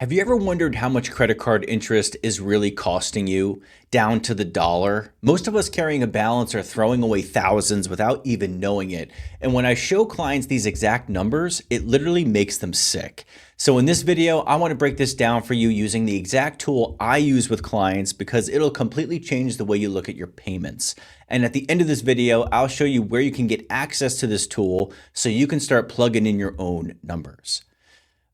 Have you ever wondered how much credit card interest is really costing you down to the dollar? Most of us carrying a balance are throwing away thousands without even knowing it. And when I show clients these exact numbers, it literally makes them sick. So in this video, I want to break this down for you using the exact tool I use with clients because it'll completely change the way you look at your payments. And at the end of this video, I'll show you where you can get access to this tool so you can start plugging in your own numbers.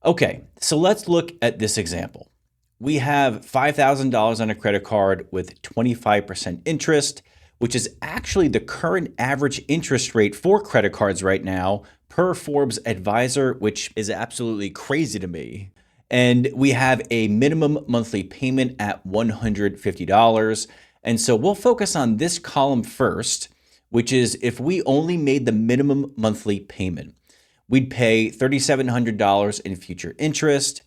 Okay, so let's look at this example. We have $5,000 on a credit card with 25% interest, which is actually the current average interest rate for credit cards right now per Forbes Advisor, which is absolutely crazy to me. And we have a minimum monthly payment at $150. And so we'll focus on this column first, which is if we only made the minimum monthly payment. We'd pay $3,700 in future interest.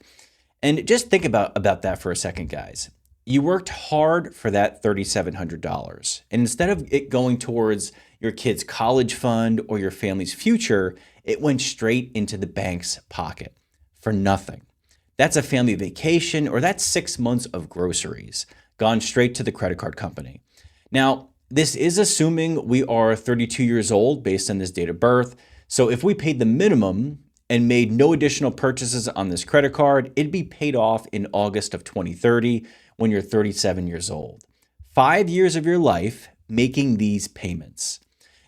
And just think about that for a second, guys. You worked hard for that $3,700. And instead of it going towards your kid's college fund or your family's future, it went straight into the bank's pocket for nothing. That's a family vacation, or that's 6 months of groceries gone straight to the credit card company. Now, this is assuming we are 32 years old based on this date of birth. So if we paid the minimum and made no additional purchases on this credit card, it'd be paid off in August of 2030 when you're 37 years old. 5 years of your life making these payments.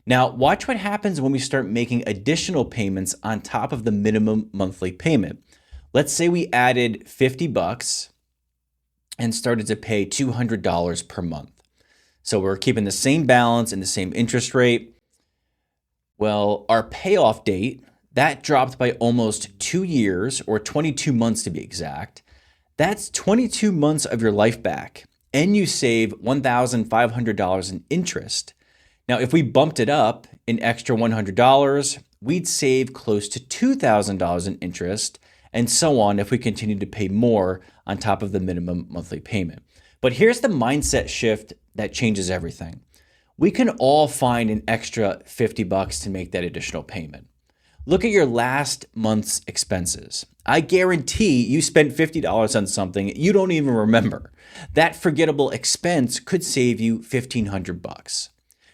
Now, watch what happens when we start making additional payments on top of the minimum monthly payment. Let's say we added $50 and started to pay $200 per month. So we're keeping the same balance and the same interest rate. Well, our payoff date, that dropped by almost 2 years, or 22 months to be exact. That's 22 months of your life back, and you save $1,500 in interest. Now, if we bumped it up an extra $100, we'd save close to $2,000 in interest, and so on if we continue to pay more on top of the minimum monthly payment. But here's the mindset shift that changes everything. We can all find an extra $50 to make that additional payment. Look at your last month's expenses. I guarantee you spent $50 on something you don't even remember. That forgettable expense could save you $1,500.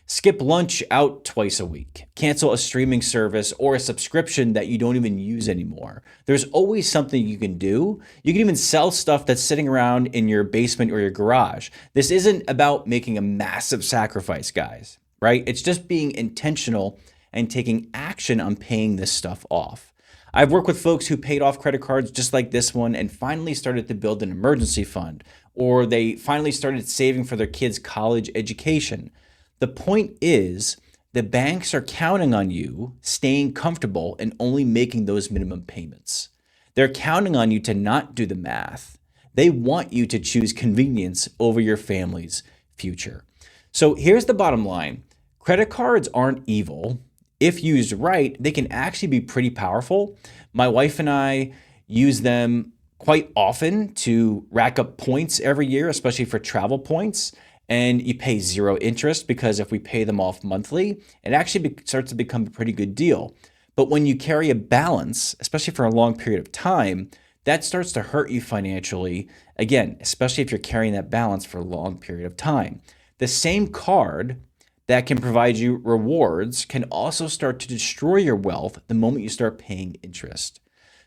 Skip lunch out twice a week. Cancel a streaming service or a subscription that you don't even use anymore. There's always something you can do. You can even sell stuff that's sitting around in your basement or your garage. This isn't about making a massive sacrifice, guys, right? It's just being intentional and taking action on paying this stuff off. I've worked with folks who paid off credit cards just like this one and finally started to build an emergency fund, or they finally started saving for their kids' college education. The point is, the banks are counting on you staying comfortable and only making those minimum payments. They're counting on you to not do the math. They want you to choose convenience over your family's future. So here's the bottom line. Credit cards aren't evil. If used right, they can actually be pretty powerful. My wife and I use them quite often to rack up points every year, especially for travel points. And you pay zero interest because if we pay them off monthly, it actually starts to become a pretty good deal. But when you carry a balance, especially for a long period of time, that starts to hurt you financially. Again, especially if you're carrying that balance for a long period of time. The same card that can provide you rewards can also start to destroy your wealth the moment you start paying interest.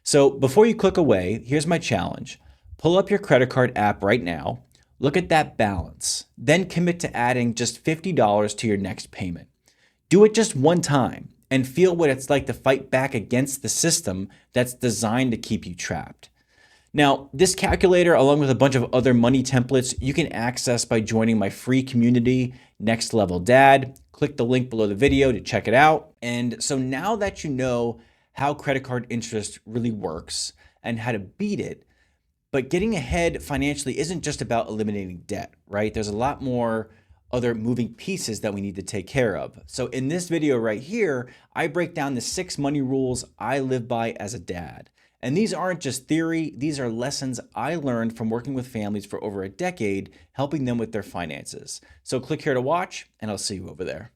So before you click away, here's my challenge. Pull up your credit card app right now. Look at that balance, then commit to adding just $50 to your next payment. Do it just one time and feel what it's like to fight back against the system that's designed to keep you trapped. Now, this calculator, along with a bunch of other money templates, you can access by joining my free community, Next Level Dad. Click the link below the video to check it out. And so now that you know how credit card interest really works and how to beat it, but getting ahead financially isn't just about eliminating debt, right? There's a lot more other moving pieces that we need to take care of. So in this video right here, I break down the 6 money rules I live by as a dad. And these aren't just theory, these are lessons I learned from working with families for over a decade, helping them with their finances. So click here to watch, and I'll see you over there.